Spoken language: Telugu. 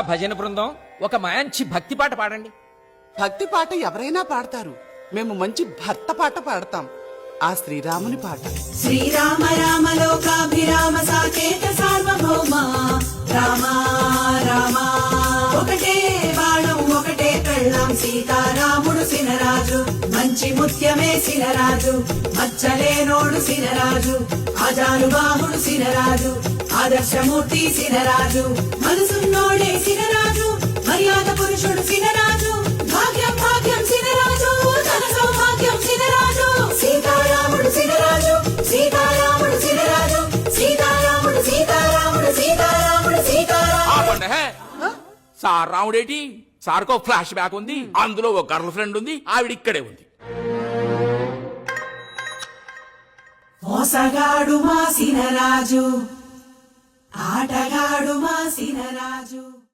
భజన బృందం ఒక మంచి భక్తి పాట పాడండి. భక్తి పాట ఎవరైనా పాడతారు. మేము మంచి భర్త పాట పాడతాం. ఆ శ్రీరాముని పాట. శ్రీరామ రామ లోకాభిరామ సాకేత సార్వభౌమ రామ రామ ఒకటే బాణం ఒకటే కళ్ళం సీతారాముడు సినరాజు మంచి ముత్యమే సినరాజు మచ్చలేనోడు సినరాజు ఆజానుబాహుడు సినరాజు ఆదర్శమూర్తి సినరాజు మనసున్నోడే సినరాజు మర్యాద పురుషుడు సినరాజు భాగ్యం భాగ్యం సినరాజు ధన సౌభాగ్యం సినరాజు సీతారాముడు సినరాజు సీతారాముడు సినరాజు సీతారాముడు సీతారాముడు సీతారాముడు సీతారాముడు. సార్ రాముడేటి? సార్కో ఫ్లాష్ బ్యాక్ ఉంది, అందులో ఒక గర్ల్ ఫ్రెండ్ ఉంది, ఆవిడ ఇక్కడే ఉంది. మోసగాడు మా సినరాజు ఆటగాడు మా సినరాజు.